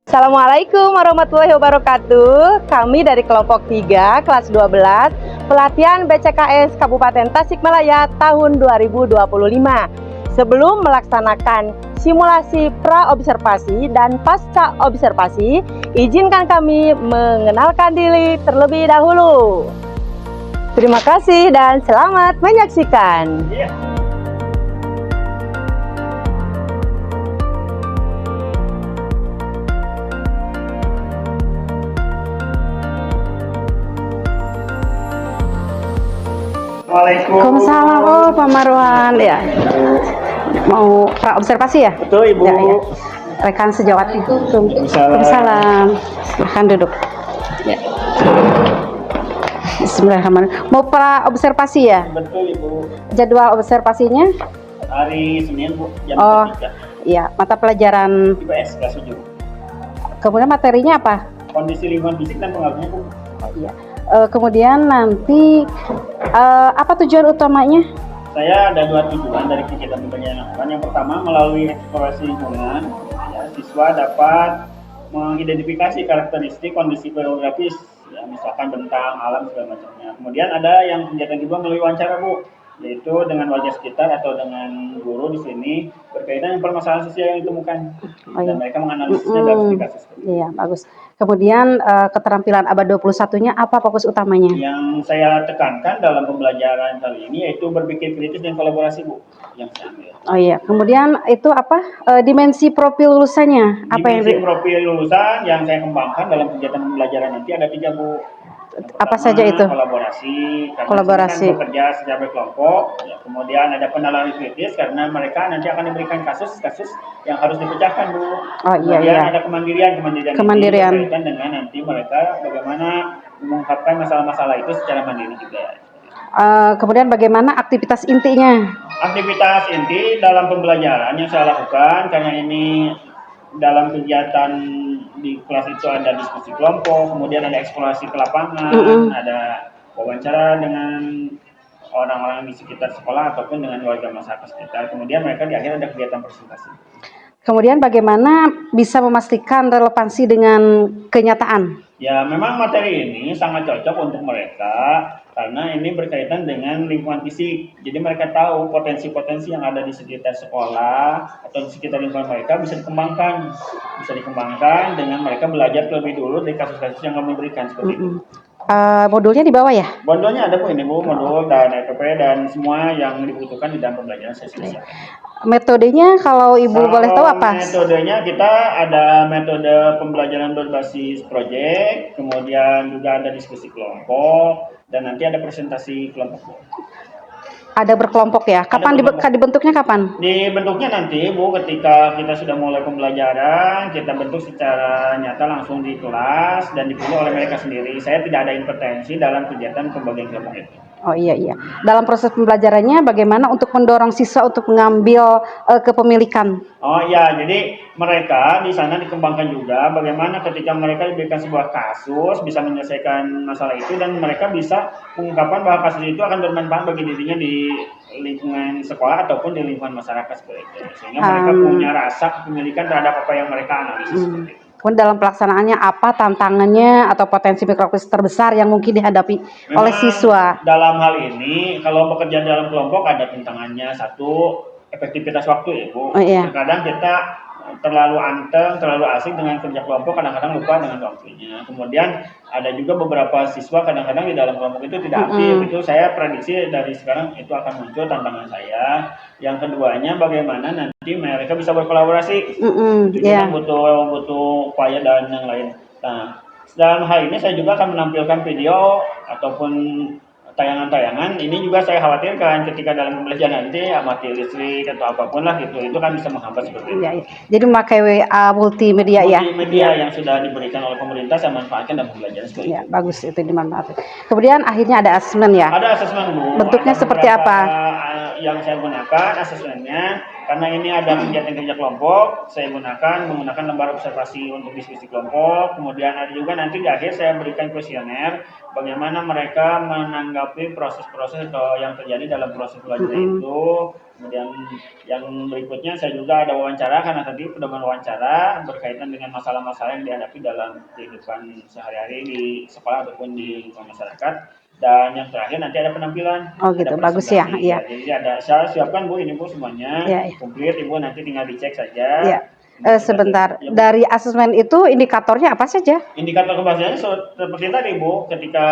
Assalamualaikum warahmatullahi wabarakatuh. Kami dari kelompok 3 kelas 12 pelatihan BCKS Kabupaten Tasikmalaya tahun 2025. Sebelum melaksanakan simulasi pra-observasi dan pasca observasi, izinkan kami mengenalkan diri terlebih dahulu. Terima kasih dan selamat menyaksikan. Waalaikumsalam. Oh, Pak Marwan ya. Mau pra observasi ya? Betul, Ibu. Ya, ya. Rekan sejawat. Waalaikumsalam. Silahkan duduk. Ya. Bismillahirrahmanirrahim. Mau pra observasi ya? Betul, Ibu. Jadwal observasinya? Hari Senin, Bu, jam Oh, 3. iya. Mata pelajaran. IPS kelas 7. Kemudian materinya apa? Kondisi lingkungan fisik dan pengaruhnya, Bu. Oh, iya. Kemudian nanti apa tujuan utamanya? Saya ada 2 tujuan dari kegiatan pembelajaran. Yang pertama, melalui eksplorasi lingkungan, ya, siswa dapat mengidentifikasi karakteristik kondisi geografis, ya, misalkan bentang, alam, segala macamnya. Kemudian ada yang kegiatan kedua melalui wawancara, Bu, yaitu dengan warga sekitar atau dengan guru di sini berkaitan dengan permasalahan sosial yang ditemukan. Oh, iya. Dan mereka menganalisisnya dalam studi kasus. Iya, bagus. Kemudian keterampilan abad 21-nya apa fokus utamanya? Yang saya tekankan dalam pembelajaran kali ini yaitu berpikir kritis dan kolaborasi, Bu, yang saya ambil. Oh iya, kemudian itu apa dimensi profil lulusannya? Apa Dimensi profil lulusan yang saya kembangkan dalam kegiatan pembelajaran nanti ada 3, Bu. Apa saja itu? Kolaborasi, karena Kolaborasi. kan bekerja secara berkelompok. Ya, kemudian ada penalaran kritis karena mereka nanti akan diberikan kasus-kasus yang harus dipecahkan, Bu. Oh iya, Kemudian iya. ada kemandirian Kemandirian. ini berkaitan dengan nanti mereka bagaimana mengungkapkan masalah-masalah itu secara mandiri juga. Kemudian bagaimana aktivitas intinya? Aktivitas inti dalam pembelajaran yang saya lakukan karena ini dalam kegiatan di kelas itu ada diskusi kelompok, kemudian ada eksplorasi ke lapangan, ada wawancara dengan orang-orang di sekitar sekolah ataupun dengan warga masyarakat sekitar. Kemudian mereka di akhir ada kegiatan presentasi. Kemudian bagaimana bisa memastikan relevansi dengan kenyataan? Ya, memang materi ini sangat cocok untuk mereka karena ini berkaitan dengan lingkungan fisik. Jadi mereka tahu potensi-potensi yang ada di sekitar sekolah atau di sekitar lingkungan mereka bisa dikembangkan. Bisa dikembangkan dengan mereka belajar terlebih dulu dari kasus-kasus yang kami berikan seperti itu. Modulnya di bawah ya? Modulnya ada, Bu, ini, Bu, modul dan EPP dan semua yang dibutuhkan di dalam pembelajaran saya selesai. Metodenya kalau Ibu boleh tahu apa? Metodenya kita ada metode pembelajaran berbasis proyek, kemudian juga ada diskusi kelompok, dan nanti ada presentasi kelompok. Ada berkelompok ya? Kapan dibentuknya kapan? Dibentuknya nanti, Bu, ketika kita sudah mulai pembelajaran, kita bentuk secara nyata langsung di kelas dan dipilih oleh mereka sendiri. Saya tidak ada intervensi dalam kegiatan pembagian kelompok itu. Oh iya. Dalam proses pembelajarannya bagaimana untuk mendorong siswa untuk mengambil kepemilikan? Oh iya, jadi mereka di sana dikembangkan juga bagaimana ketika mereka diberikan sebuah kasus bisa menyelesaikan masalah itu dan mereka bisa mengungkapkan bahwa kasus itu akan bermanfaat bagi dirinya di lingkungan sekolah ataupun di lingkungan masyarakat seperti itu. Sehingga mereka punya rasa kepemilikan terhadap apa yang mereka analisis seperti itu. Kemudian dalam pelaksanaannya apa tantangannya atau potensi mikrokrisis terbesar yang mungkin dihadapi oleh siswa? Dalam hal ini, kalau bekerja dalam kelompok ada tantangannya. Satu, efektivitas waktu ya, Bu. Oh, iya. Terkadang kita terlalu anteng, terlalu asik dengan kerja kelompok, kadang-kadang lupa dengan waktunya. Kemudian ada juga beberapa siswa kadang-kadang di dalam kelompok itu tidak aktif. Itu saya prediksi dari sekarang itu akan muncul tantangan saya. Yang keduanya bagaimana nanti mereka bisa berkolaborasi. Itu kan butuh upaya dan yang lain. Nah, dalam hal ini saya juga akan menampilkan video ataupun tayangan-tayangan. Ini juga saya khawatirkan ketika dalam pembelajaran nanti mati listrik atau apapun lah gitu, itu kan bisa menghambat seperti itu. Iya. Jadi memakai multimedia ya? Multimedia yang sudah diberikan oleh pemerintah saya manfaatkan dalam pembelajaran seperti itu. Bagus itu dimanfaatkan. Kemudian akhirnya ada asesmen ya? Ada asesmen, Bu. Bentuknya seperti apa? yang saya gunakan asesmennya, karena ini ada kegiatan kerja kelompok, saya menggunakan lembar observasi untuk diskusi kelompok. Kemudian ada juga nanti di akhir saya berikan kuesioner bagaimana mereka menanggapi proses-proses yang terjadi dalam proses belajar itu. Kemudian yang berikutnya saya juga ada wawancara, karena tadi pedoman wawancara berkaitan dengan masalah-masalah yang dihadapi dalam kehidupan sehari-hari di sekolah ataupun di masyarakat. Dan yang terakhir nanti ada penampilan. Oh gitu, bagus ya. Iya. Jadi ada saya siapkan Bu, ini Bu semuanya. Ya. Komplit, Ibu nanti tinggal dicek saja. Ya. Sebentar, dari asesmen itu indikatornya apa saja? Indikator keberhasilannya seperti tadi Bu, ketika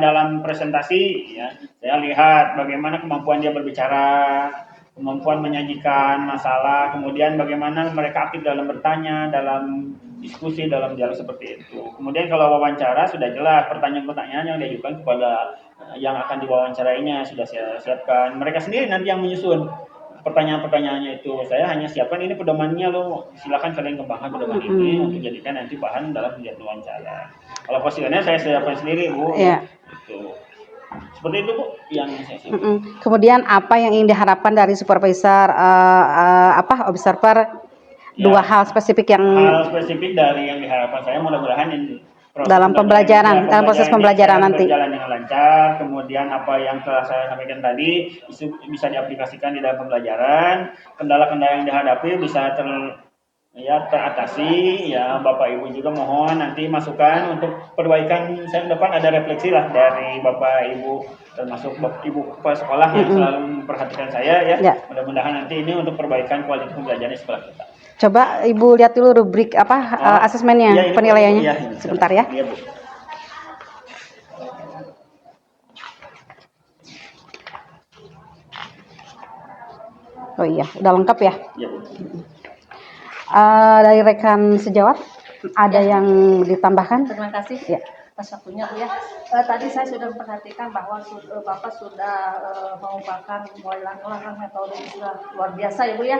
dalam presentasi ya, saya lihat bagaimana kemampuan dia berbicara, kemampuan menyajikan masalah, kemudian bagaimana mereka aktif dalam bertanya, dalam diskusi, dalam dialog seperti itu. Kemudian kalau wawancara sudah jelas pertanyaan-pertanyaan yang diajukan kepada yang akan diwawancarainya sudah saya siapkan. Mereka sendiri nanti yang menyusun pertanyaan-pertanyaannya itu. Saya hanya siapkan ini pedomannya loh. Silakan kalian kembangkan pedoman ini untuk jadikan nanti bahan dalam kegiatan wawancara. Kalau kuesioner saya siapkan sendiri Bu. Iya. Itu. Seperti itu Bu yang saya siapkan. Kemudian apa yang ingin diharapkan dari supervisor observer? Dua hal spesifik yang dari yang diharapkan saya, mudah-mudahan dalam pembelajaran, dalam proses pembelajaran nanti berjalan dengan lancar. Kemudian apa yang telah saya sampaikan tadi bisa diaplikasikan di dalam pembelajaran. Kendala-kendala yang dihadapi bisa teratasi. Ya Bapak Ibu juga mohon nanti masukan untuk perbaikan. Saya depan ada refleksi lah dari Bapak Ibu, termasuk Ibu kepala sekolah yang selalu memperhatikan saya ya. Mudah-mudahan nanti ini untuk perbaikan kualitas pembelajaran di sekolah kita. Coba Ibu lihat dulu rubrik asesmennya, ya, penilaiannya. Ya, sebentar ya. Iya, Bu. Oh iya, udah lengkap ya. Iya, Bu. Dari rekan sejawat ada yang ditambahkan? Terima kasih. Ya. Atas waktunya Bu ya. Tadi saya sudah memperhatikan bahwa Bapak sudah mengembangkan mulai langkah-langkah metode sudah luar biasa ya Bu ya.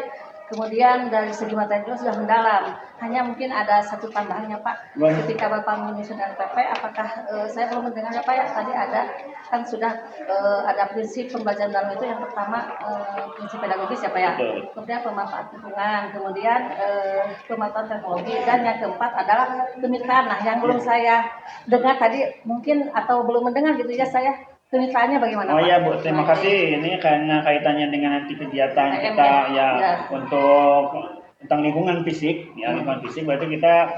Kemudian dari segi materi juga sudah mendalam. Hanya mungkin ada satu tambahannya Pak. Ketika Bapak menyusun RPP, apakah saya belum mendengar Pak ya, tadi ada kan sudah ada prinsip pembelajaran dalam itu yang pertama prinsip pedagogis ya Pak ya. Kemudian pemanfaatan lingkungan, kemudian pemanfaatan teknologi, dan yang keempat adalah kemitraan. Nah, yang belum saya dengar tadi mungkin atau belum mendengar gitu ya saya. Kemitraannya bagaimana? Oh iya Bu, terima kasih. Ini karena kaitannya dengan nanti kegiatan kita ya untuk tentang lingkungan fisik, ya lingkungan fisik berarti kita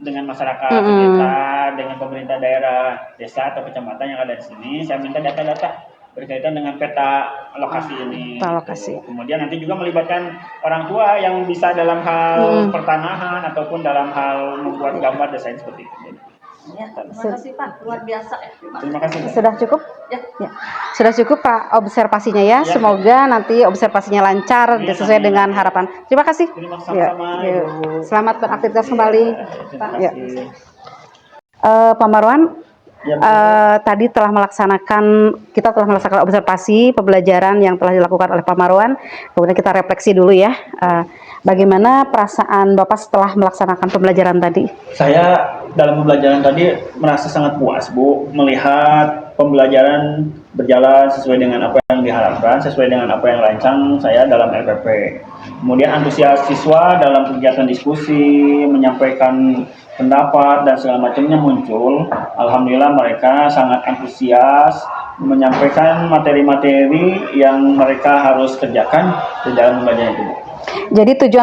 dengan masyarakat kita, dengan pemerintah daerah, desa atau kecamatan yang ada di sini. Saya minta data-data berkaitan dengan peta lokasi ini. Peta lokasi. Kemudian nanti juga melibatkan orang tua yang bisa dalam hal pertanahan ataupun dalam hal membuat gambar desain seperti itu. Ya, terima kasih Pak, luar biasa ya. Terima kasih. Sudah cukup? Ya. Sudah cukup Pak observasinya ya. Semoga nanti observasinya lancar dan sesuai dengan harapan. Terima kasih. Terima kasih sama-sama. Selamat beraktivitas kembali. Terima Ya. kasih. Pak Marwan, tadi kita telah melaksanakan observasi pembelajaran yang telah dilakukan oleh Pak Marwan. Kemudian kita refleksi dulu ya. Bagaimana perasaan Bapak setelah melaksanakan pembelajaran tadi? Saya dalam pembelajaran tadi merasa sangat puas Bu, melihat pembelajaran berjalan sesuai dengan apa yang diharapkan, sesuai dengan apa yang rancang saya dalam RPP. Kemudian antusias siswa dalam kegiatan diskusi, menyampaikan pendapat dan segala macamnya muncul. Alhamdulillah mereka sangat antusias menyampaikan materi-materi yang mereka harus kerjakan di dalam pembelajaran itu. Jadi tujuan